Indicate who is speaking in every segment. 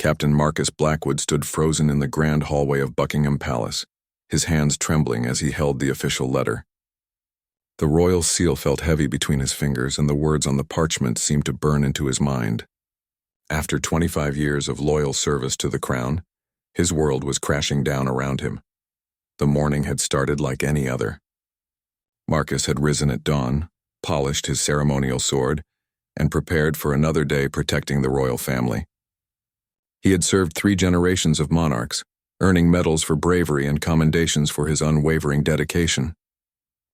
Speaker 1: Captain Marcus Blackwood stood frozen in the grand hallway of Buckingham Palace, his hands trembling as he held the official letter. The royal seal felt heavy between his fingers, and the words on the parchment seemed to burn into his mind. After 25 years of loyal service to the crown, his world was crashing down around him. The morning had started like any other. Marcus had risen at dawn, polished his ceremonial sword, and prepared for another day protecting the royal family. He had served 3 generations of monarchs, earning medals for bravery and commendations for his unwavering dedication.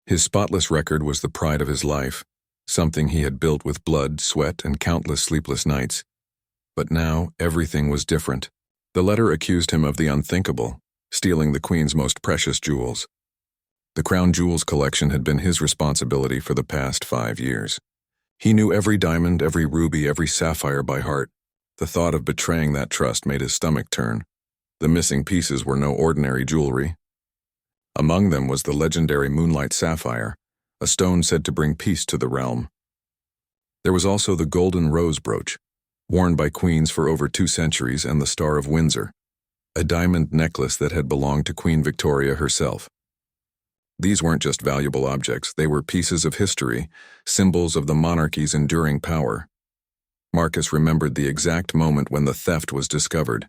Speaker 1: His spotless record was the pride of his life, something he had built with blood, sweat, and countless sleepless nights. But now everything was different. The letter accused him of the unthinkable, stealing the Queen's most precious jewels. The crown jewels collection had been his responsibility for the past 5 years. He knew every diamond, every ruby, every sapphire by heart. The thought of betraying that trust made his stomach turn. The missing pieces were no ordinary jewelry. Among them was the legendary moonlight sapphire, a stone said to bring peace to the realm. There was also the golden rose brooch, worn by queens for over 2 centuries, and the Star of Windsor, a diamond necklace that had belonged to Queen Victoria herself. These weren't just valuable objects, they were pieces of history, symbols of the monarchy's enduring power. Marcus remembered the exact moment when the theft was discovered.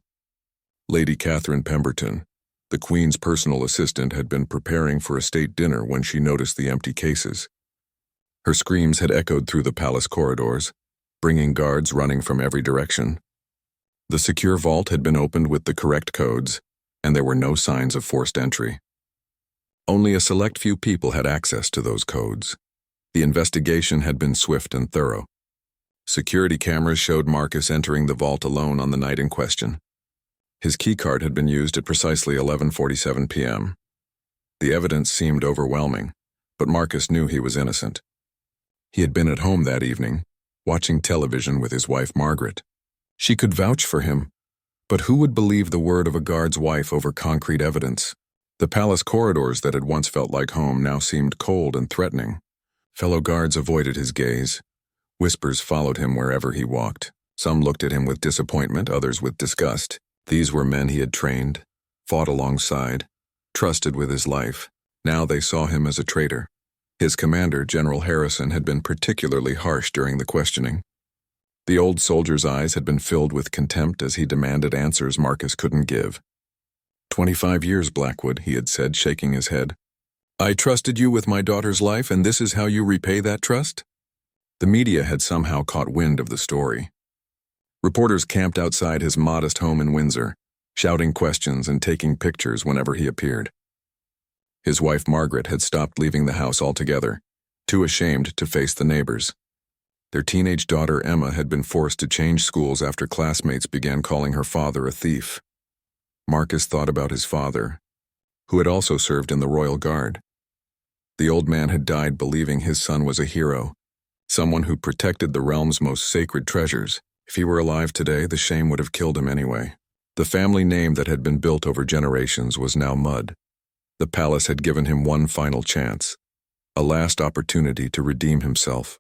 Speaker 1: Lady Catherine Pemberton, the Queen's personal assistant, had been preparing for a state dinner when she noticed the empty cases. Her screams had echoed through the palace corridors, bringing guards running from every direction. The secure vault had been opened with the correct codes, and there were no signs of forced entry. Only a select few people had access to those codes. The investigation had been swift and thorough. Security cameras showed Marcus entering the vault alone on the night in question. His keycard had been used at precisely 11:47 p.m. The evidence seemed overwhelming, but Marcus knew he was innocent. He had been at home that evening, watching television with his wife Margaret. She could vouch for him, but who would believe the word of a guard's wife over concrete evidence? The palace corridors that had once felt like home now seemed cold and threatening. Fellow guards avoided his gaze. Whispers followed him wherever he walked. Some looked at him with disappointment, others with disgust. These were men he had trained, fought alongside, trusted with his life. Now they saw him as a traitor. His commander, General Harrison, had been particularly harsh during the questioning. The old soldier's eyes had been filled with contempt as he demanded answers Marcus couldn't give. 25 years, Blackwood, he had said, shaking his head. I trusted you with my daughter's life, and this is how you repay that trust? The media had somehow caught wind of the story. Reporters camped outside his modest home in Windsor, shouting questions and taking pictures whenever he appeared. His wife Margaret had stopped leaving the house altogether, too ashamed to face the neighbors. Their teenage daughter Emma had been forced to change schools after classmates began calling her father a thief. Marcus thought about his father, who had also served in the Royal Guard. The old man had died believing his son was a hero, someone who protected the realm's most sacred treasures. If he were alive today, the shame would have killed him anyway. The family name that had been built over generations was now mud. The palace had given him one final chance, a last opportunity to redeem himself.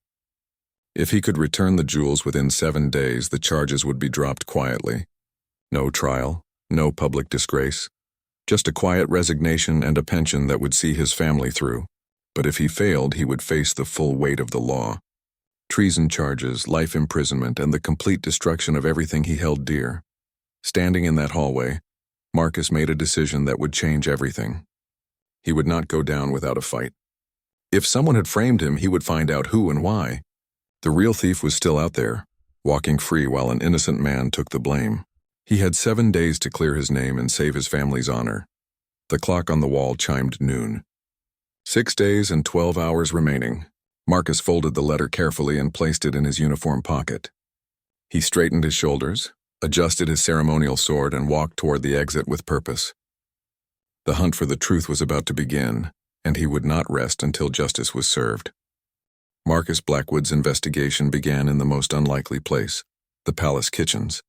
Speaker 1: If he could return the jewels within 7 days, the charges would be dropped quietly. No trial, no public disgrace, just a quiet resignation and a pension that would see his family through. But if he failed, he would face the full weight of the law. Treason charges, life imprisonment, and the complete destruction of everything he held dear. Standing in that hallway, Marcus made a decision that would change everything. He would not go down without a fight. If someone had framed him, he would find out who and why. The real thief was still out there, walking free while an innocent man took the blame. He had 7 days to clear his name and save his family's honor. The clock on the wall chimed noon. 6 days and 12 hours remaining. Marcus folded the letter carefully and placed it in his uniform pocket. He straightened his shoulders, adjusted his ceremonial sword, and walked toward the exit with purpose. The hunt for the truth was about to begin, and he would not rest until justice was served. Marcus Blackwood's investigation began in the most unlikely place, the palace kitchens.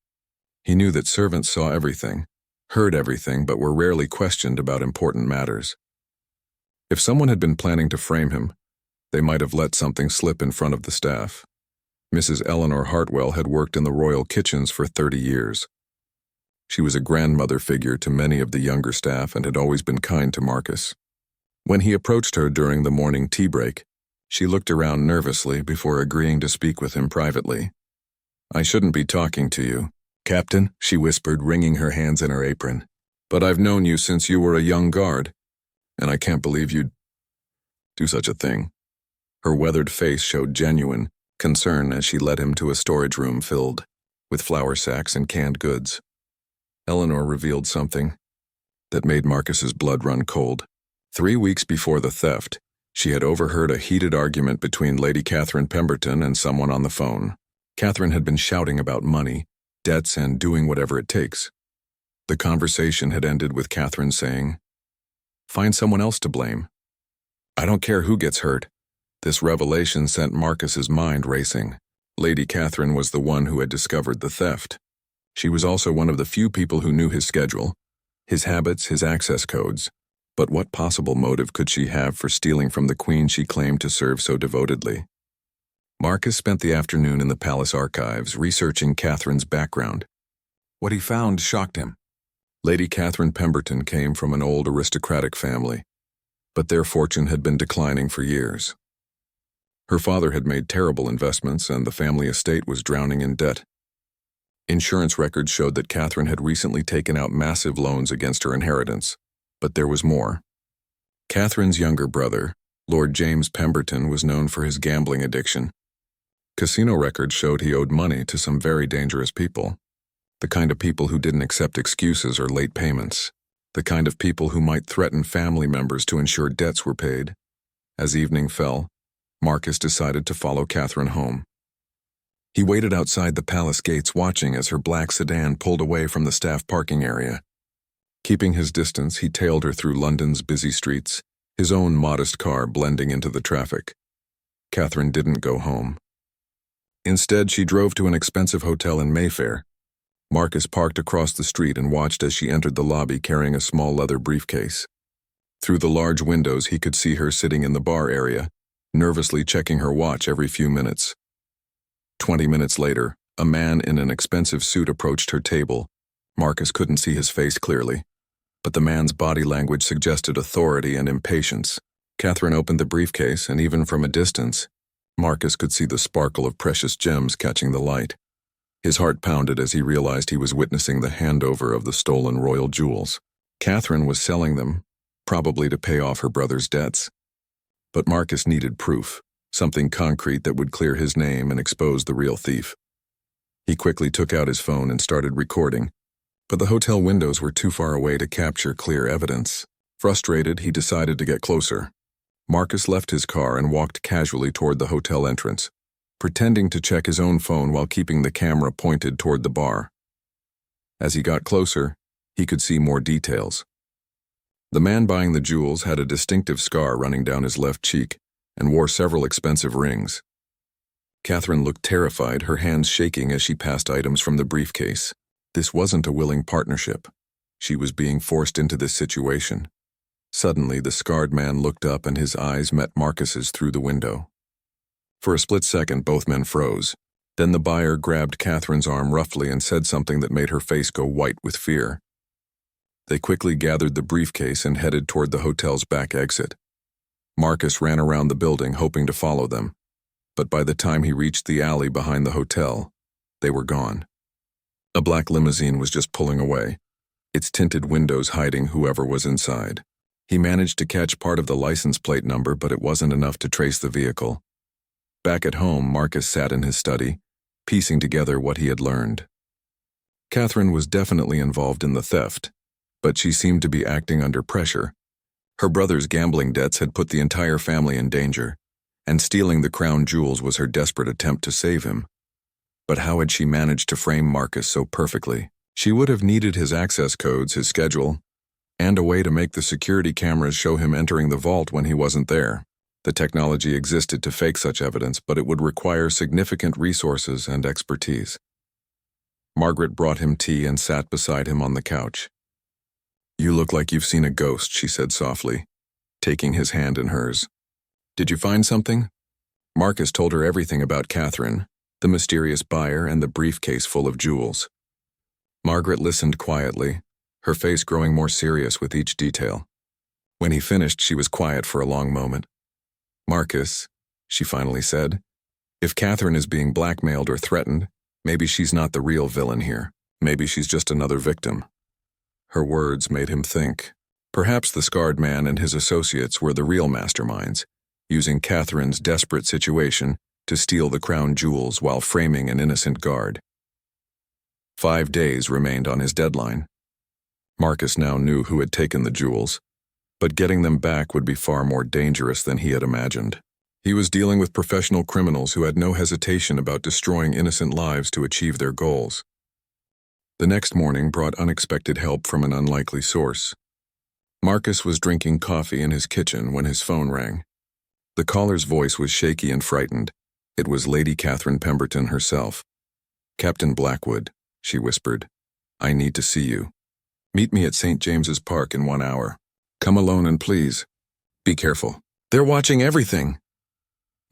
Speaker 1: He knew that servants saw everything, heard everything, but were rarely questioned about important matters. If someone had been planning to frame him, they might have let something slip in front of the staff. Mrs. Eleanor Hartwell had worked in the royal kitchens for 30 years. She was a grandmother figure to many of the younger staff and had always been kind to Marcus. When he approached her during the morning tea break, she looked around nervously before agreeing to speak with him privately. "I shouldn't be talking to you, Captain," she whispered, wringing her hands in her apron. "But I've known you since you were a young guard, and I can't believe you'd do such a thing." Her weathered face showed genuine concern as she led him to a storage room filled with flour sacks and canned goods. Eleanor revealed something that made Marcus's blood run cold. 3 weeks before the theft, she had overheard a heated argument between Lady Catherine Pemberton and someone on the phone. Catherine had been shouting about money, debts, and doing whatever it takes. The conversation had ended with Catherine saying, "Find someone else to blame. I don't care who gets hurt." This revelation sent Marcus's mind racing. Lady Catherine was the one who had discovered the theft. She was also one of the few people who knew his schedule, his habits, his access codes. But what possible motive could she have for stealing from the queen she claimed to serve so devotedly? Marcus spent the afternoon in the palace archives researching Catherine's background. What he found shocked him. Lady Catherine Pemberton came from an old aristocratic family, but their fortune had been declining for years. Her father had made terrible investments, and the family estate was drowning in debt. Insurance records showed that Catherine had recently taken out massive loans against her inheritance, but there was more. Catherine's younger brother, Lord James Pemberton, was known for his gambling addiction. Casino records showed he owed money to some very dangerous people, the kind of people who didn't accept excuses or late payments, the kind of people who might threaten family members to ensure debts were paid. As evening fell, Marcus decided to follow Catherine home. He waited outside the palace gates, watching as her black sedan pulled away from the staff parking area. Keeping his distance, he tailed her through London's busy streets, his own modest car blending into the traffic. Catherine didn't go home. Instead, she drove to an expensive hotel in Mayfair. Marcus parked across the street and watched as she entered the lobby carrying a small leather briefcase. Through the large windows, he could see her sitting in the bar area, nervously checking her watch every few minutes. 20 minutes later, a man in an expensive suit approached her table. Marcus couldn't see his face clearly, but the man's body language suggested authority and impatience. Catherine opened the briefcase, and even from a distance, Marcus could see the sparkle of precious gems catching the light. His heart pounded as he realized he was witnessing the handover of the stolen royal jewels. Catherine was selling them, probably to pay off her brother's debts. But Marcus needed proof, something concrete that would clear his name and expose the real thief. He quickly took out his phone and started recording, but the hotel windows were too far away to capture clear evidence. Frustrated, he decided to get closer. Marcus left his car and walked casually toward the hotel entrance, pretending to check his own phone while keeping the camera pointed toward the bar. As he got closer, he could see more details. The man buying the jewels had a distinctive scar running down his left cheek and wore several expensive rings. Catherine looked terrified, her hands shaking as she passed items from the briefcase. This wasn't a willing partnership. She was being forced into this situation. Suddenly, the scarred man looked up and his eyes met Marcus's through the window. For a split second, both men froze. Then the buyer grabbed Catherine's arm roughly and said something that made her face go white with fear. They quickly gathered the briefcase and headed toward the hotel's back exit. Marcus ran around the building, hoping to follow them. But by the time he reached the alley behind the hotel, they were gone. A black limousine was just pulling away, its tinted windows hiding whoever was inside. He managed to catch part of the license plate number, but it wasn't enough to trace the vehicle. Back at home, Marcus sat in his study, piecing together what he had learned. Catherine was definitely involved in the theft, but she seemed to be acting under pressure. Her brother's gambling debts had put the entire family in danger, and stealing the crown jewels was her desperate attempt to save him. But how had she managed to frame Marcus so perfectly? She would have needed his access codes, his schedule, and a way to make the security cameras show him entering the vault when he wasn't there. The technology existed to fake such evidence, but it would require significant resources and expertise. Margaret brought him tea and sat beside him on the couch. "You look like you've seen a ghost," she said softly, taking his hand in hers. "Did you find something?" Marcus told her everything about Catherine, the mysterious buyer, and the briefcase full of jewels. Margaret listened quietly, her face growing more serious with each detail. When he finished, she was quiet for a long moment. "Marcus," she finally said, "if Catherine is being blackmailed or threatened, maybe she's not the real villain here. Maybe she's just another victim." Her words made him think. Perhaps the scarred man and his associates were the real masterminds, using Catherine's desperate situation to steal the crown jewels while framing an innocent guard. 5 days remained on his deadline. Marcus now knew who had taken the jewels, but getting them back would be far more dangerous than he had imagined. He was dealing with professional criminals who had no hesitation about destroying innocent lives to achieve their goals. The next morning brought unexpected help from an unlikely source. Marcus was drinking coffee in his kitchen when his phone rang. The caller's voice was shaky and frightened. It was Lady Catherine Pemberton herself. "Captain Blackwood," she whispered, "I need to see you. Meet me at St. James's Park in 1 hour. Come alone and please, be careful. They're watching everything."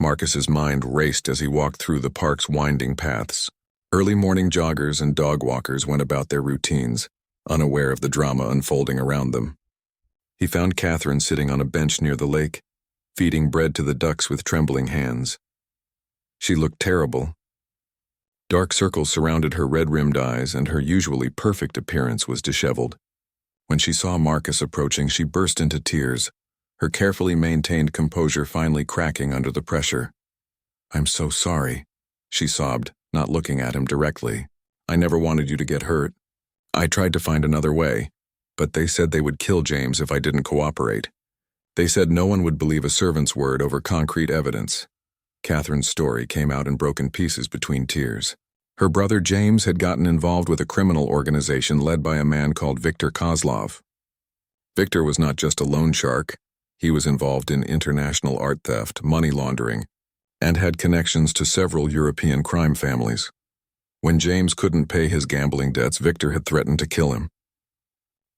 Speaker 1: Marcus's mind raced as he walked through the park's winding paths. Early morning joggers and dog walkers went about their routines, unaware of the drama unfolding around them. He found Catherine sitting on a bench near the lake, feeding bread to the ducks with trembling hands. She looked terrible. Dark circles surrounded her red-rimmed eyes, and her usually perfect appearance was disheveled. When she saw Marcus approaching, she burst into tears, her carefully maintained composure finally cracking under the pressure. "I'm so sorry," she sobbed, not looking at him directly. "I never wanted you to get hurt. I tried to find another way, but they said they would kill James if I didn't cooperate. They said no one would believe a servant's word over concrete evidence." Catherine's story came out in broken pieces between tears. Her brother James had gotten involved with a criminal organization led by a man called Victor Kozlov. Victor was not just a loan shark. He was involved in international art theft, money laundering, and had connections to several European crime families. When James couldn't pay his gambling debts, Victor had threatened to kill him.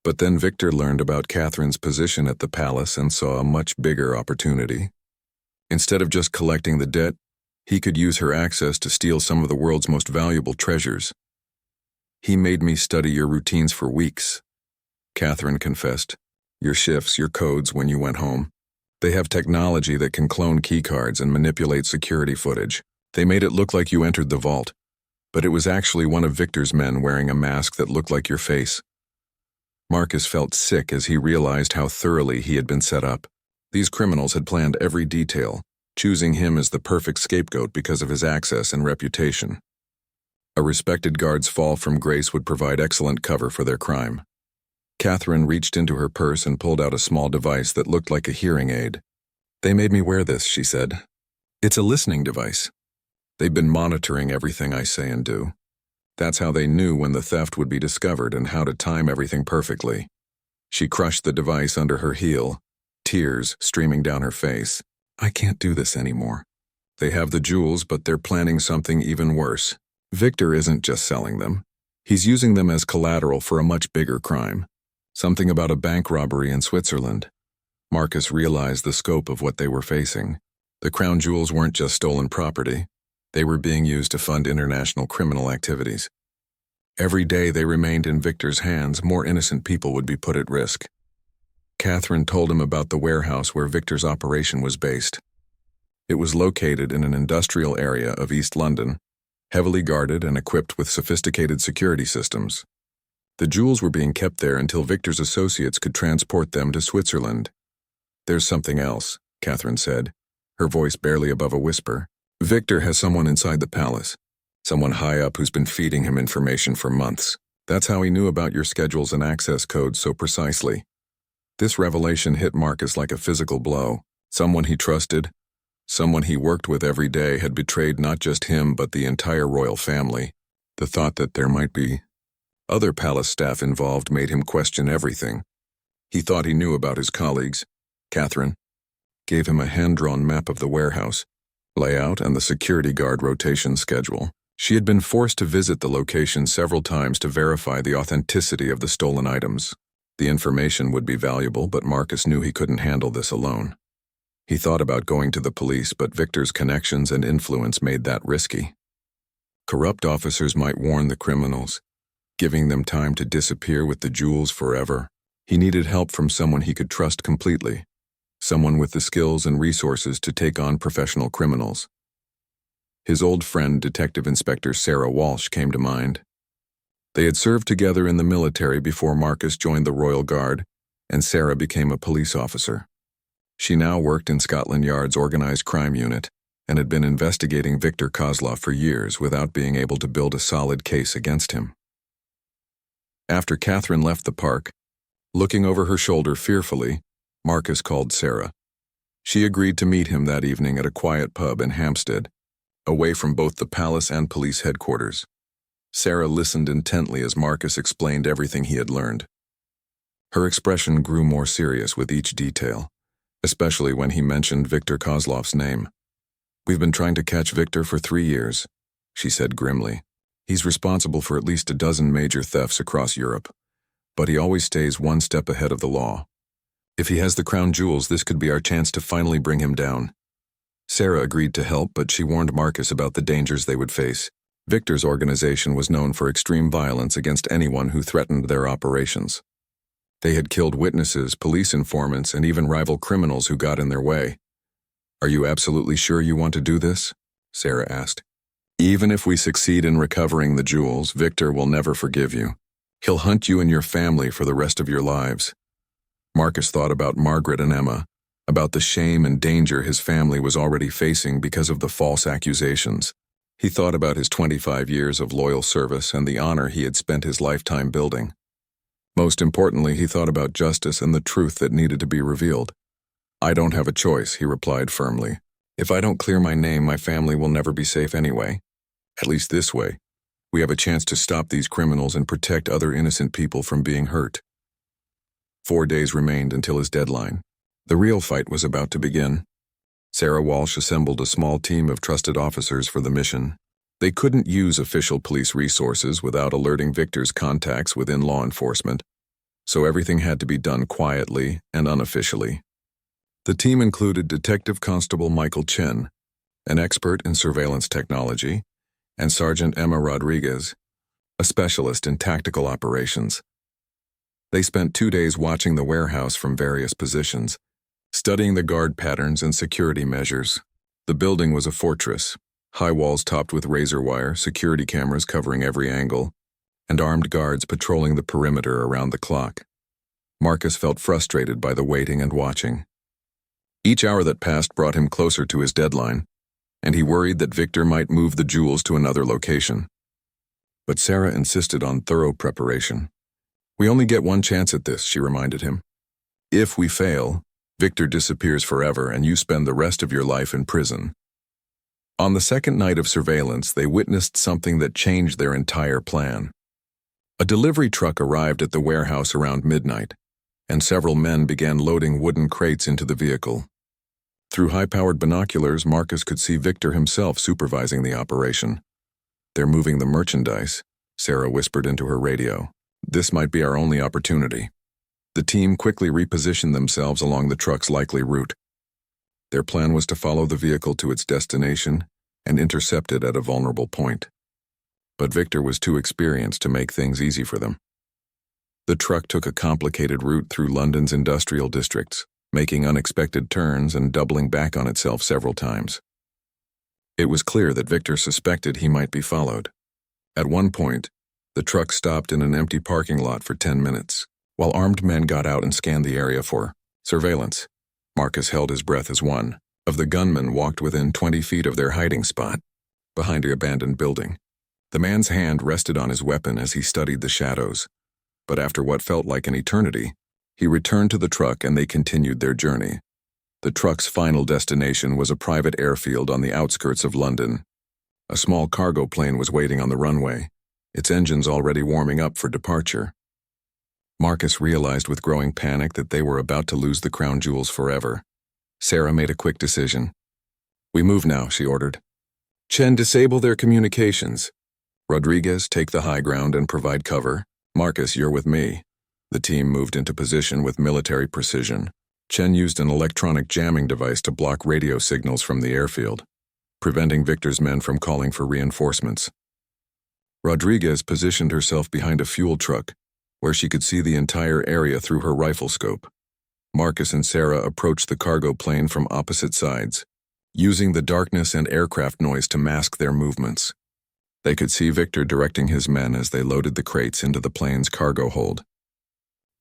Speaker 1: But then Victor learned about Catherine's position at the palace and saw a much bigger opportunity. Instead of just collecting the debt, he could use her access to steal some of the world's most valuable treasures. "He made me study your routines for weeks," Catherine confessed. "Your shifts, your codes when you went home. They have technology that can clone keycards and manipulate security footage. They made it look like you entered the vault, but it was actually one of Victor's men wearing a mask that looked like your face." Marcus felt sick as he realized how thoroughly he had been set up. These criminals had planned every detail, choosing him as the perfect scapegoat because of his access and reputation. A respected guard's fall from grace would provide excellent cover for their crime. Catherine reached into her purse and pulled out a small device that looked like a hearing aid. "They made me wear this," she said. "It's a listening device. They've been monitoring everything I say and do. That's how they knew when the theft would be discovered and how to time everything perfectly." She crushed the device under her heel, tears streaming down her face. "I can't do this anymore. They have the jewels, but they're planning something even worse. Victor isn't just selling them. He's using them as collateral for a much bigger crime. Something about a bank robbery in Switzerland." Marcus realized the scope of what they were facing. The crown jewels weren't just stolen property. They were being used to fund international criminal activities. Every day they remained in Victor's hands, more innocent people would be put at risk. Catherine told him about the warehouse where Victor's operation was based. It was located in an industrial area of East London, heavily guarded and equipped with sophisticated security systems. The jewels were being kept there until Victor's associates could transport them to Switzerland. "There's something else," Catherine said, her voice barely above a whisper. "Victor has someone inside the palace, someone high up who's been feeding him information for months. That's how he knew about your schedules and access codes so precisely." This revelation hit Marcus like a physical blow. Someone he trusted, someone he worked with every day, had betrayed not just him but the entire royal family. The thought that there might be other palace staff involved made him question everything. He thought he knew about his colleagues. Catherine gave him a hand-drawn map of the warehouse, layout, and the security guard rotation schedule. She had been forced to visit the location several times to verify the authenticity of the stolen items. The information would be valuable, but Marcus knew he couldn't handle this alone. He thought about going to the police, but Victor's connections and influence made that risky. Corrupt officers might warn the criminals, giving them time to disappear with the jewels forever. He needed help from someone he could trust completely, someone with the skills and resources to take on professional criminals. His old friend, Detective Inspector Sarah Walsh, came to mind. They had served together in the military before Marcus joined the Royal Guard, and Sarah became a police officer. She now worked in Scotland Yard's organized crime unit and had been investigating Viktor Kozlov for years without being able to build a solid case against him. After Catherine left the park, looking over her shoulder fearfully, Marcus called Sarah. She agreed to meet him that evening at a quiet pub in Hampstead, away from both the palace and police headquarters. Sarah listened intently as Marcus explained everything he had learned. Her expression grew more serious with each detail, especially when he mentioned Viktor Kozlov's name. "We've been trying to catch Viktor for 3 years," she said grimly. "He's responsible for at least a dozen major thefts across Europe, but he always stays one step ahead of the law. If he has the crown jewels, this could be our chance to finally bring him down." Sarah agreed to help, but she warned Marcus about the dangers they would face. Viktor's organization was known for extreme violence against anyone who threatened their operations. They had killed witnesses, police informants, and even rival criminals who got in their way. "Are you absolutely sure you want to do this?" Sarah asked. "Even if we succeed in recovering the jewels, Viktor will never forgive you. He'll hunt you and your family for the rest of your lives." Marcus thought about Margaret and Emma, about the shame and danger his family was already facing because of the false accusations. He thought about his 25 years of loyal service and the honor he had spent his lifetime building. Most importantly, he thought about justice and the truth that needed to be revealed. "I don't have a choice," he replied firmly. "If I don't clear my name, my family will never be safe anyway. At least this way, we have a chance to stop these criminals and protect other innocent people from being hurt." 4 days remained until his deadline. The real fight was about to begin. Sarah Walsh assembled a small team of trusted officers for the mission. They couldn't use official police resources without alerting Viktor's contacts within law enforcement, so everything had to be done quietly and unofficially. The team included Detective Constable Michael Chen, an expert in surveillance technology, and Sergeant Emma Rodriguez, a specialist in tactical operations. They spent 2 days watching the warehouse from various positions, studying the guard patterns and security measures. The building was a fortress, high walls topped with razor wire, security cameras covering every angle, and armed guards patrolling the perimeter around the clock. Marcus felt frustrated by the waiting and watching. Each hour that passed brought him closer to his deadline, and he worried that Viktor might move the jewels to another location. But Sarah insisted on thorough preparation. "We only get one chance at this," she reminded him. "If we fail, Viktor disappears forever and you spend the rest of your life in prison." On the second night of surveillance, they witnessed something that changed their entire plan. A delivery truck arrived at the warehouse around midnight, and several men began loading wooden crates into the vehicle. Through high-powered binoculars, Marcus could see Viktor himself supervising the operation. "They're moving the merchandise," Sarah whispered into her radio. "This might be our only opportunity." The team quickly repositioned themselves along the truck's likely route. Their plan was to follow the vehicle to its destination and intercept it at a vulnerable point. But Viktor was too experienced to make things easy for them. The truck took a complicated route through London's industrial districts, making unexpected turns and doubling back on itself several times. It was clear that Viktor suspected he might be followed. At one point, the truck stopped in an empty parking lot for 10 minutes, while armed men got out and scanned the area for surveillance. Marcus held his breath as one of the gunmen walked within 20 feet of their hiding spot, behind the abandoned building. The man's hand rested on his weapon as he studied the shadows, but after what felt like an eternity, he returned to the truck and they continued their journey. The truck's final destination was a private airfield on the outskirts of London. A small cargo plane was waiting on the runway, its engines already warming up for departure. Marcus realized with growing panic that they were about to lose the crown jewels forever. Sarah made a quick decision. "We move now," she ordered. "Chen, disable their communications. Rodriguez, take the high ground and provide cover. Marcus, you're with me." The team moved into position with military precision. Chen used an electronic jamming device to block radio signals from the airfield, preventing Viktor's men from calling for reinforcements. Rodriguez positioned herself behind a fuel truck, where she could see the entire area through her rifle scope. Marcus and Sarah approached the cargo plane from opposite sides, using the darkness and aircraft noise to mask their movements. They could see Victor directing his men as they loaded the crates into the plane's cargo hold.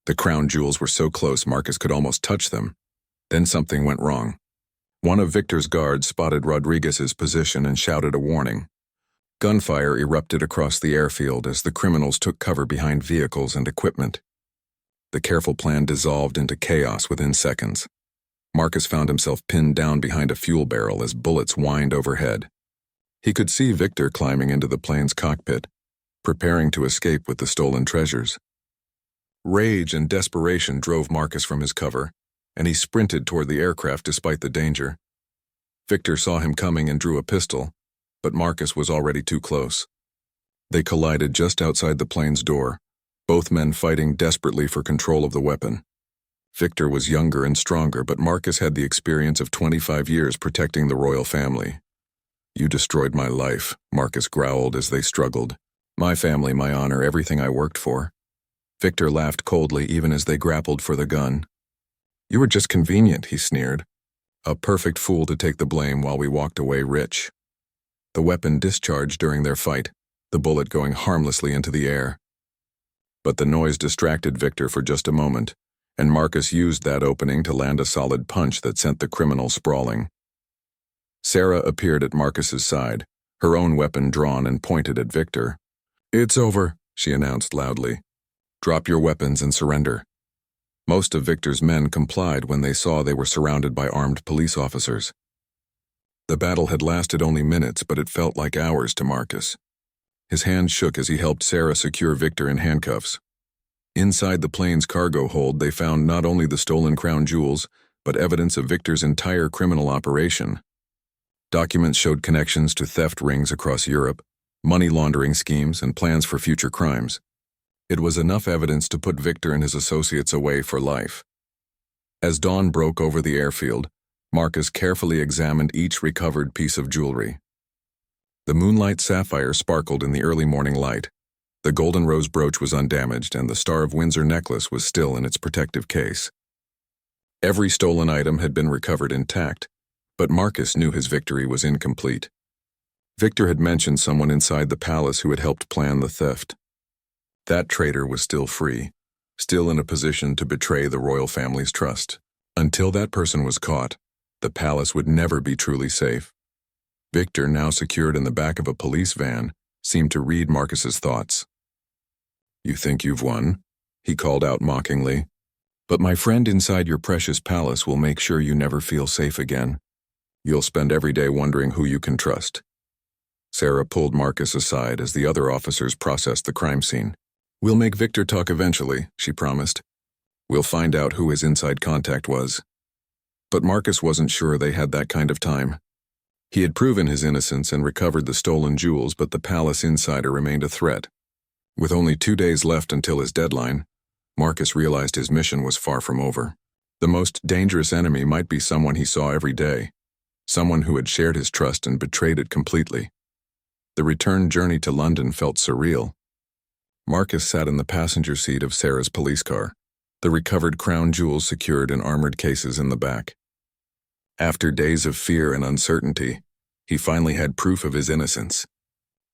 Speaker 1: The crown jewels were so close Marcus could almost touch them. Then something went wrong. One of Victor's guards spotted Rodriguez's position and shouted a warning. Gunfire erupted across the airfield as the criminals took cover behind vehicles and equipment. The careful plan dissolved into chaos within seconds. Marcus found himself pinned down behind a fuel barrel as bullets whined overhead. He could see Victor climbing into the plane's cockpit, preparing to escape with the stolen treasures. Rage and desperation drove Marcus from his cover, and he sprinted toward the aircraft despite the danger. Victor saw him coming and drew a pistol, but Marcus was already too close. They collided just outside the plane's door, both men fighting desperately for control of the weapon. Victor was younger and stronger, but Marcus had the experience of 25 years protecting the royal family. "You destroyed my life," Marcus growled as they struggled. "My family, my honor, everything I worked for." Victor laughed coldly even as they grappled for the gun. "You were just convenient," he sneered. "A perfect fool to take the blame while we walked away rich." The weapon discharged during their fight, the bullet going harmlessly into the air. But the noise distracted Victor for just a moment, and Marcus used that opening to land a solid punch that sent the criminal sprawling. Sarah appeared at Marcus's side, her own weapon drawn and pointed at Victor. "It's over," she announced loudly. "Drop your weapons and surrender." Most of Victor's men complied when they saw they were surrounded by armed police officers. The battle had lasted only minutes, but it felt like hours to Marcus. His hand shook as he helped Sarah secure Victor in handcuffs. Inside the plane's cargo hold, they found not only the stolen crown jewels, but evidence of Victor's entire criminal operation. Documents showed connections to theft rings across Europe, money laundering schemes, and plans for future crimes. It was enough evidence to put Victor and his associates away for life. As dawn broke over the airfield, Marcus carefully examined each recovered piece of jewelry. The moonlight sapphire sparkled in the early morning light. The golden rose brooch was undamaged, and the Star of Windsor necklace was still in its protective case. Every stolen item had been recovered intact, but Marcus knew his victory was incomplete. Victor had mentioned someone inside the palace who had helped plan the theft. That traitor was still free, still in a position to betray the royal family's trust. Until that person was caught, the palace would never be truly safe. Victor, now secured in the back of a police van, seemed to read Marcus's thoughts. "You think you've won?" he called out mockingly. "But my friend inside your precious palace will make sure you never feel safe again. You'll spend every day wondering who you can trust." Sarah pulled Marcus aside as the other officers processed the crime scene. "We'll make Victor talk eventually," she promised. "We'll find out who his inside contact was." But Marcus wasn't sure they had that kind of time. He had proven his innocence and recovered the stolen jewels, but the palace insider remained a threat. With only 2 days left until his deadline, Marcus realized his mission was far from over. The most dangerous enemy might be someone he saw every day, someone who had shared his trust and betrayed it completely. The return journey to London felt surreal. Marcus sat in the passenger seat of Sarah's police car, the recovered crown jewels secured in armored cases in the back. After days of fear and uncertainty, he finally had proof of his innocence.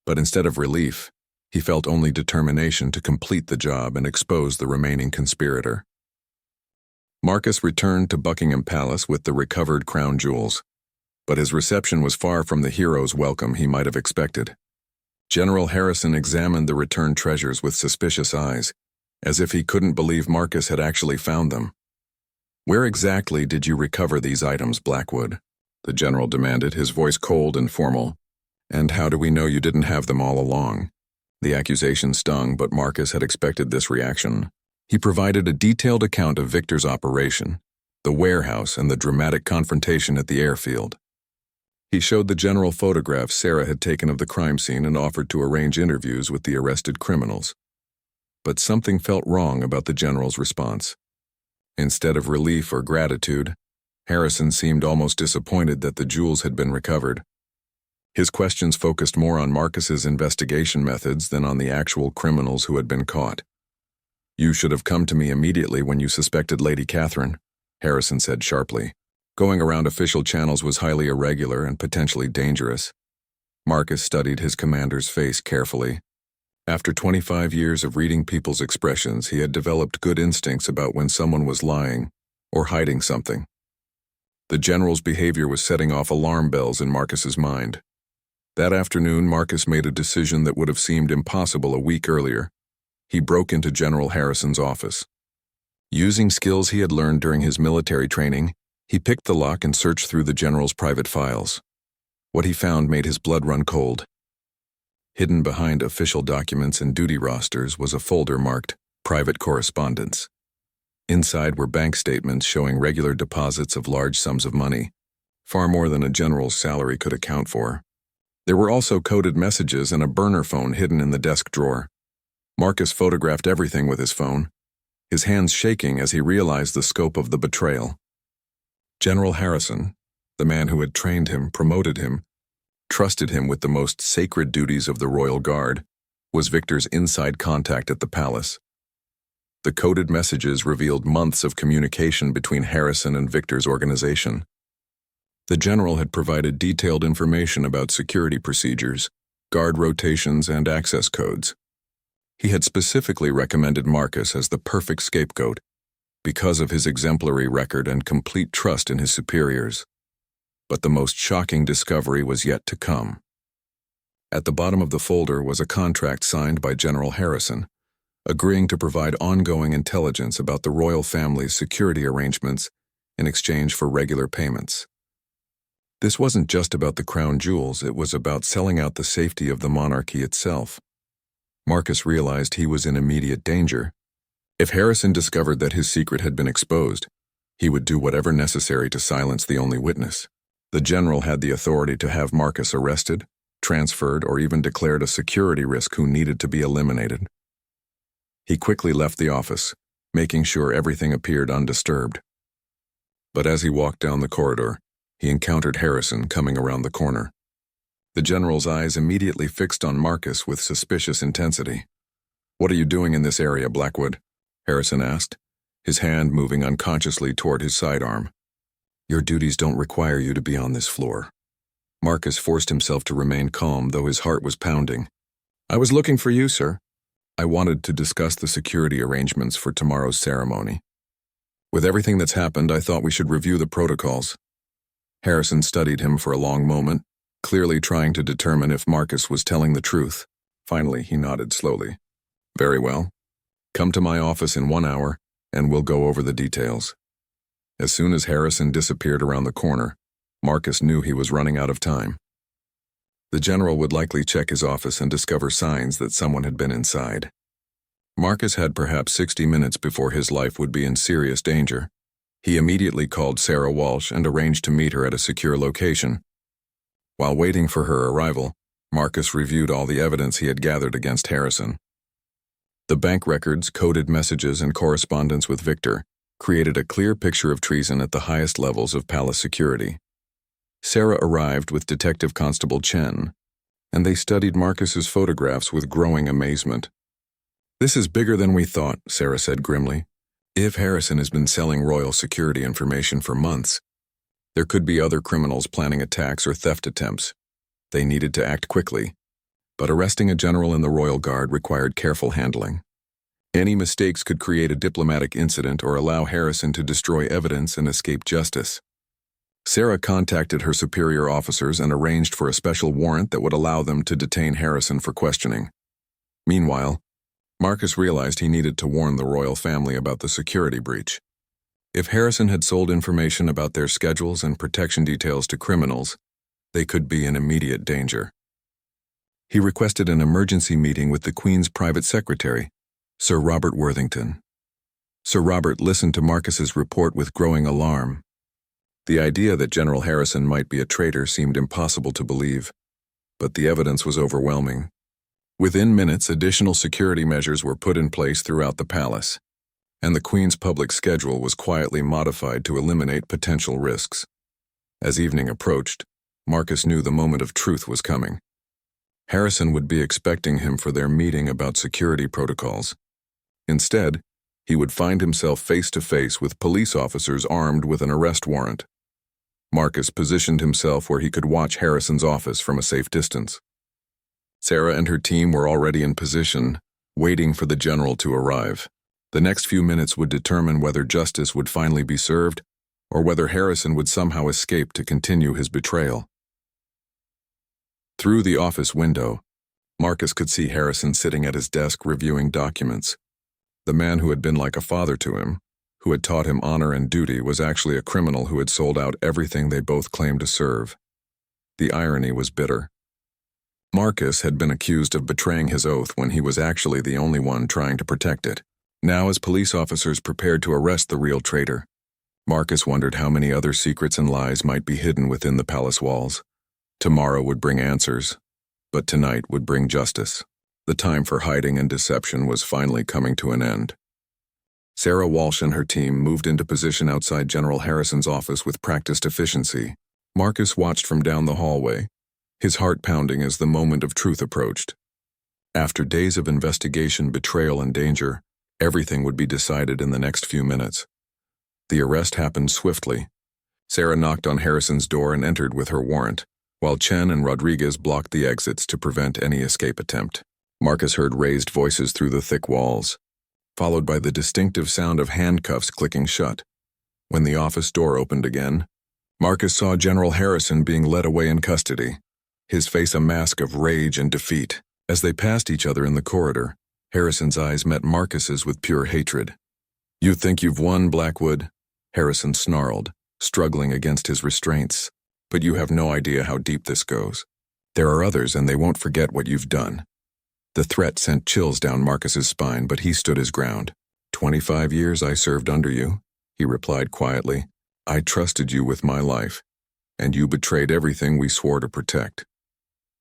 Speaker 1: But instead of relief, he felt only determination to complete the job and expose the remaining conspirator. Marcus returned to Buckingham Palace with the recovered crown jewels, but his reception was far from the hero's welcome he might have expected. General Harrison examined the returned treasures with suspicious eyes, as if he couldn't believe Marcus had actually found them. "Where exactly did you recover these items, Blackwood?" the general demanded, his voice cold and formal. "And how do we know you didn't have them all along?" The accusation stung, but Marcus had expected this reaction. He provided a detailed account of Victor's operation, the warehouse, and the dramatic confrontation at the airfield. He showed the general photographs Sarah had taken of the crime scene and offered to arrange interviews with the arrested criminals. But something felt wrong about the general's response. Instead of relief or gratitude, Harrison seemed almost disappointed that the jewels had been recovered. His questions focused more on Marcus's investigation methods than on the actual criminals who had been caught. "You should have come to me immediately when you suspected Lady Catherine," Harrison said sharply. "Going around official channels was highly irregular and potentially dangerous." Marcus studied his commander's face carefully. After 25 years of reading people's expressions, he had developed good instincts about when someone was lying or hiding something. The general's behavior was setting off alarm bells in Marcus's mind. That afternoon, Marcus made a decision that would have seemed impossible a week earlier. He broke into General Harrison's office. Using skills he had learned during his military training, he picked the lock and searched through the general's private files. What he found made his blood run cold. Hidden behind official documents and duty rosters was a folder marked Private Correspondence. Inside were bank statements showing regular deposits of large sums of money, far more than a general's salary could account for. There were also coded messages and a burner phone hidden in the desk drawer. Marcus photographed everything with his phone, his hands shaking as he realized the scope of the betrayal. General Harrison, the man who had trained him, promoted him, trusted him with the most sacred duties of the Royal Guard, was Victor's inside contact at the palace. The coded messages revealed months of communication between Harrison and Victor's organization. The general had provided detailed information about security procedures, guard rotations, and access codes. He had specifically recommended Marcus as the perfect scapegoat because of his exemplary record and complete trust in his superiors. But the most shocking discovery was yet to come. At the bottom of the folder was a contract signed by General Harrison, agreeing to provide ongoing intelligence about the royal family's security arrangements in exchange for regular payments. This wasn't just about the crown jewels, it was about selling out the safety of the monarchy itself. Marcus realized he was in immediate danger. If Harrison discovered that his secret had been exposed, he would do whatever necessary to silence the only witness. The general had the authority to have Marcus arrested, transferred, or even declared a security risk who needed to be eliminated. He quickly left the office, making sure everything appeared undisturbed. But as he walked down the corridor, he encountered Harrison coming around the corner. The general's eyes immediately fixed on Marcus with suspicious intensity. "What are you doing in this area, Blackwood?" Harrison asked, his hand moving unconsciously toward his sidearm. "Your duties don't require you to be on this floor." Marcus forced himself to remain calm, though his heart was pounding. "I was looking for you, sir. I wanted to discuss the security arrangements for tomorrow's ceremony. With everything that's happened, I thought we should review the protocols." Harrison studied him for a long moment, clearly trying to determine if Marcus was telling the truth. Finally, he nodded slowly. "Very well. Come to my office in 1 hour, and we'll go over the details." As soon as Harrison disappeared around the corner, Marcus knew he was running out of time. The general would likely check his office and discover signs that someone had been inside. Marcus had perhaps 60 minutes before his life would be in serious danger. He immediately called Sarah Walsh and arranged to meet her at a secure location. While waiting for her arrival, Marcus reviewed all the evidence he had gathered against Harrison. The bank records, coded messages, and correspondence with Victor created a clear picture of treason at the highest levels of palace security. Sarah arrived with Detective Constable Chen, and they studied Marcus's photographs with growing amazement. "This is bigger than we thought," Sarah said grimly. "If Harrison has been selling royal security information for months, there could be other criminals planning attacks or theft attempts. They needed to act quickly, but arresting a general in the Royal Guard required careful handling. Any mistakes could create a diplomatic incident or allow Harrison to destroy evidence and escape justice." Sarah contacted her superior officers and arranged for a special warrant that would allow them to detain Harrison for questioning. Meanwhile, Marcus realized he needed to warn the royal family about the security breach. If Harrison had sold information about their schedules and protection details to criminals, they could be in immediate danger. He requested an emergency meeting with the Queen's private secretary, Sir Robert Worthington. Sir Robert listened to Marcus's report with growing alarm. The idea that General Harrison might be a traitor seemed impossible to believe, but the evidence was overwhelming. Within minutes, additional security measures were put in place throughout the palace, and the Queen's public schedule was quietly modified to eliminate potential risks. As evening approached, Marcus knew the moment of truth was coming. Harrison would be expecting him for their meeting about security protocols. Instead, he would find himself face to face with police officers armed with an arrest warrant. Marcus positioned himself where he could watch Harrison's office from a safe distance. Sarah and her team were already in position, waiting for the general to arrive. The next few minutes would determine whether justice would finally be served or whether Harrison would somehow escape to continue his betrayal. Through the office window, Marcus could see Harrison sitting at his desk reviewing documents. The man who had been like a father to him, who had taught him honor and duty, was actually a criminal who had sold out everything they both claimed to serve. The irony was bitter. Marcus had been accused of betraying his oath when he was actually the only one trying to protect it. Now, as police officers prepared to arrest the real traitor, Marcus wondered how many other secrets and lies might be hidden within the palace walls. Tomorrow would bring answers, but tonight would bring justice. The time for hiding and deception was finally coming to an end. Sarah Walsh and her team moved into position outside General Harrison's office with practiced efficiency. Marcus watched from down the hallway, his heart pounding as the moment of truth approached. After days of investigation, betrayal, and danger, everything would be decided in the next few minutes. The arrest happened swiftly. Sarah knocked on Harrison's door and entered with her warrant, while Chen and Rodriguez blocked the exits to prevent any escape attempt. Marcus heard raised voices through the thick walls, followed by the distinctive sound of handcuffs clicking shut. When the office door opened again, Marcus saw General Harrison being led away in custody, his face a mask of rage and defeat. As they passed each other in the corridor, Harrison's eyes met Marcus's with pure hatred. "You think you've won, Blackwood?" Harrison snarled, struggling against his restraints. "But you have no idea how deep this goes. There are others, and they won't forget what you've done." The threat sent chills down Marcus's spine, but he stood his ground. 25 years I served under you," he replied quietly. "I trusted you with my life, and you betrayed everything we swore to protect."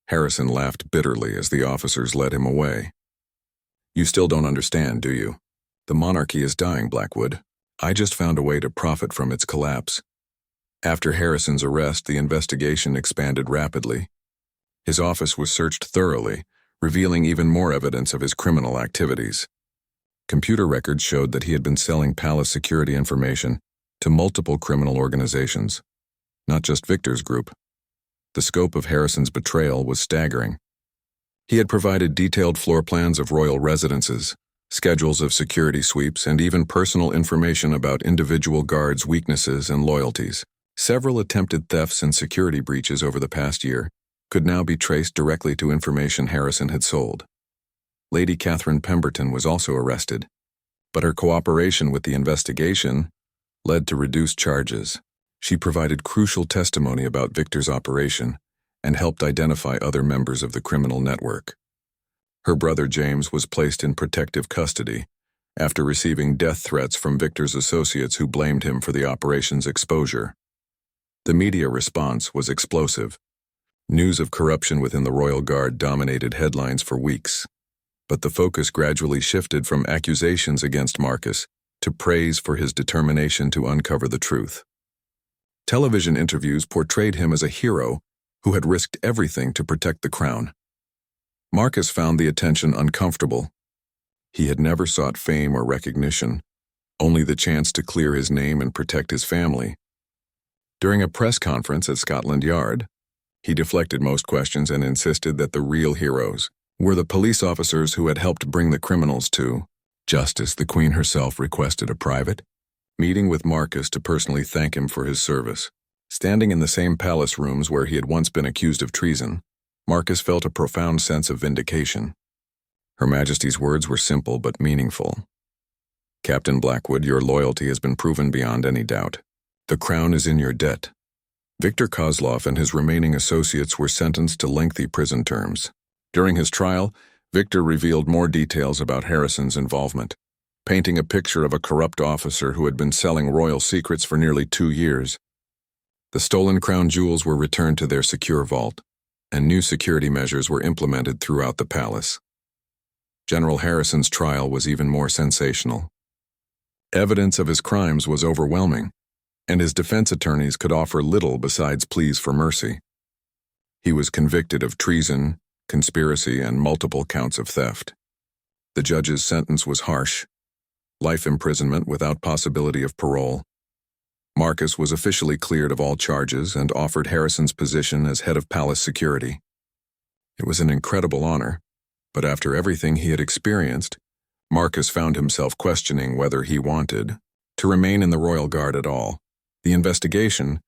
Speaker 1: Harrison laughed bitterly as the officers led him away. "You still don't understand, do you? The monarchy is dying, Blackwood. I just found a way to profit from its collapse." After Harrison's arrest, the investigation expanded rapidly. His office was searched thoroughly, revealing even more evidence of his criminal activities. Computer records showed that he had been selling palace security information to multiple criminal organizations, not just Victor's group. The scope of Harrison's betrayal was staggering. He had provided detailed floor plans of royal residences, schedules of security sweeps, and even personal information about individual guards' weaknesses and loyalties. Several attempted thefts and security breaches over the past year could now be traced directly to information Harrison had sold. Lady Catherine Pemberton was also arrested, but her cooperation with the investigation led to reduced charges. She provided crucial testimony about Victor's operation and helped identify other members of the criminal network. Her brother James was placed in protective custody after receiving death threats from Victor's associates who blamed him for the operation's exposure. The media response was explosive. News of corruption within the Royal Guard dominated headlines for weeks, but the focus gradually shifted from accusations against Marcus to praise for his determination to uncover the truth. Television interviews portrayed him as a hero who had risked everything to protect the crown. Marcus found the attention uncomfortable. He had never sought fame or recognition, only the chance to clear his name and protect his family. During a press conference at Scotland Yard, he deflected most questions and insisted that the real heroes were the police officers who had helped bring the criminals to justice. The Queen herself requested a private meeting with Marcus to personally thank him for his service. Standing in the same palace rooms where he had once been accused of treason, Marcus felt a profound sense of vindication. Her Majesty's words were simple but meaningful. "Captain Blackwood, your loyalty has been proven beyond any doubt. The crown is in your debt." Victor Kozlov and his remaining associates were sentenced to lengthy prison terms. During his trial, Victor revealed more details about Harrison's involvement, painting a picture of a corrupt officer who had been selling royal secrets for nearly 2 years. The stolen crown jewels were returned to their secure vault, and new security measures were implemented throughout the palace. General Harrison's trial was even more sensational. Evidence of his crimes was overwhelming, and his defense attorneys could offer little besides pleas for mercy. He was convicted of treason, conspiracy, and multiple counts of theft. The judge's sentence was harsh: life imprisonment without possibility of parole. Marcus was officially cleared of all charges and offered Harrison's position as head of palace security. It was an incredible honor, but after everything he had experienced, Marcus found himself questioning whether he wanted to remain in the royal guard at all. The investigation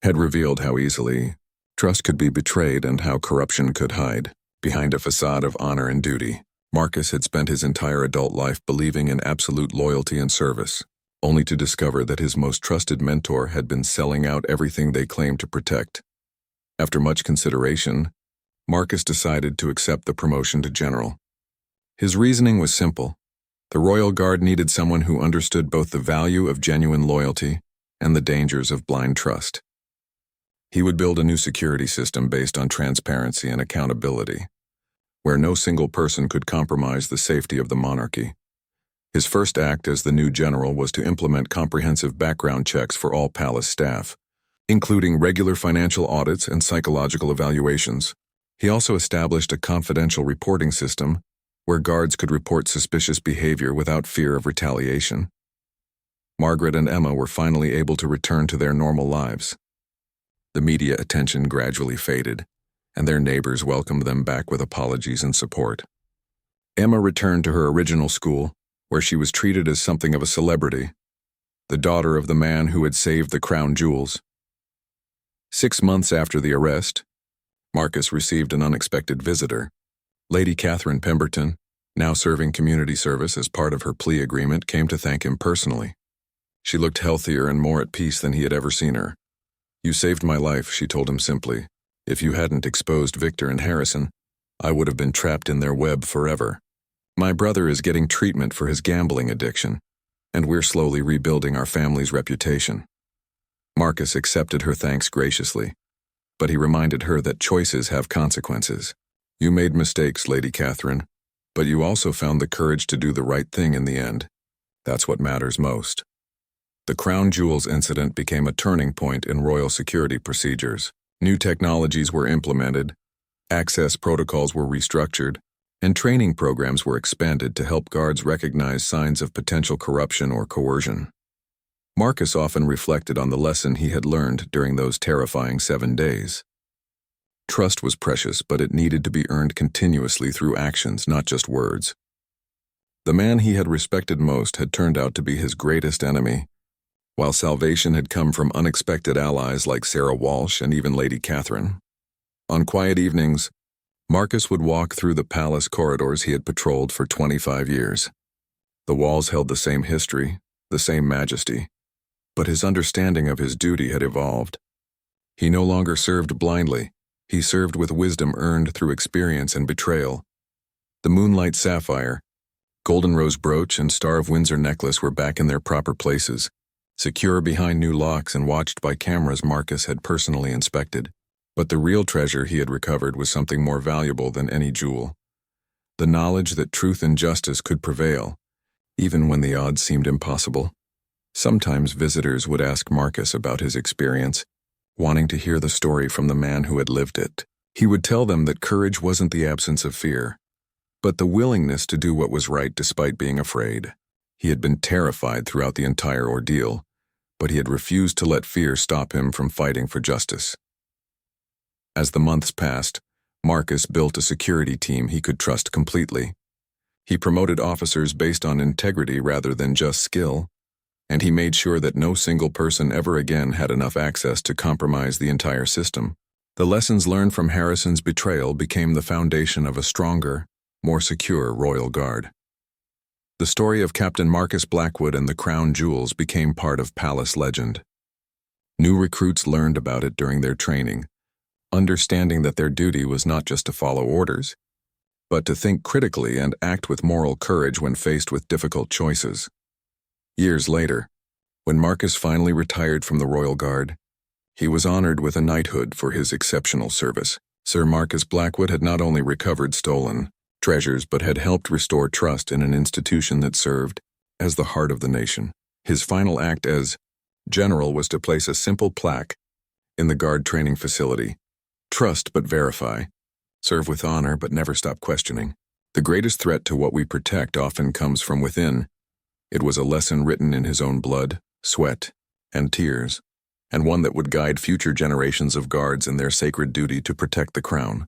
Speaker 1: had revealed how easily trust could be betrayed and how corruption could hide behind a facade of honor and duty. Marcus had spent his entire adult life believing in absolute loyalty and service, only to discover that his most trusted mentor had been selling out everything they claimed to protect. After much consideration, Marcus decided to accept the promotion to general. His reasoning was simple: the royal guard needed someone who understood both the value of genuine loyalty and the dangers of blind trust. He would build a new security system based on transparency and accountability, where no single person could compromise the safety of the monarchy. His first act as the new general was to implement comprehensive background checks for all palace staff, including regular financial audits and psychological evaluations. He also established a confidential reporting system where guards could report suspicious behavior without fear of retaliation. Margaret and Emma were finally able to return to their normal lives. The media attention gradually faded, and their neighbors welcomed them back with apologies and support. Emma returned to her original school, where she was treated as something of a celebrity, the daughter of the man who had saved the crown jewels. 6 months after the arrest, Marcus received an unexpected visitor. Lady Catherine Pemberton, now serving community service as part of her plea agreement, came to thank him personally. She looked healthier and more at peace than he had ever seen her. "You saved my life," she told him simply. "If you hadn't exposed Victor and Harrison, I would have been trapped in their web forever. My brother is getting treatment for his gambling addiction, and we're slowly rebuilding our family's reputation." Marcus accepted her thanks graciously, but he reminded her that choices have consequences. "You made mistakes, Lady Catherine, but you also found the courage to do the right thing in the end. That's what matters most." The crown jewels incident became a turning point in royal security procedures. New technologies were implemented, access protocols were restructured, and training programs were expanded to help guards recognize signs of potential corruption or coercion. Marcus often reflected on the lesson he had learned during those terrifying 7 days. Trust was precious, but it needed to be earned continuously through actions, not just words. The man he had respected most had turned out to be his greatest enemy, while salvation had come from unexpected allies like Sarah Walsh and even Lady Catherine. On quiet evenings, Marcus would walk through the palace corridors he had patrolled for 25 years. The walls held the same history, the same majesty, but his understanding of his duty had evolved. He no longer served blindly, he served with wisdom earned through experience and betrayal. The Moonlight Sapphire, Golden Rose brooch, and Star of Windsor necklace were back in their proper places, secure behind new locks and watched by cameras Marcus had personally inspected. But the real treasure he had recovered was something more valuable than any jewel: the knowledge that truth and justice could prevail, even when the odds seemed impossible. Sometimes visitors would ask Marcus about his experience, wanting to hear the story from the man who had lived it. He would tell them that courage wasn't the absence of fear, but the willingness to do what was right despite being afraid. He had been terrified throughout the entire ordeal, but he had refused to let fear stop him from fighting for justice. As the months passed, Marcus built a security team he could trust completely. He promoted officers based on integrity rather than just skill, and he made sure that no single person ever again had enough access to compromise the entire system. The lessons learned from Harrison's betrayal became the foundation of a stronger, more secure royal guard. The story of Captain Marcus Blackwood and the crown jewels became part of palace legend. New recruits learned about it during their training, understanding that their duty was not just to follow orders, but to think critically and act with moral courage when faced with difficult choices. Years later, when Marcus finally retired from the Royal Guard, he was honored with a knighthood for his exceptional service. Sir Marcus Blackwood had not only recovered stolen treasures but had helped restore trust in an institution that served as the heart of the nation. His final act as general was to place a simple plaque in the guard training facility, Trust but verify. Serve with honor but never stop questioning. The greatest threat to what we protect often comes from within. It was a lesson written in his own blood, sweat, and tears, and one that would guide future generations of guards in their sacred duty to protect the crown.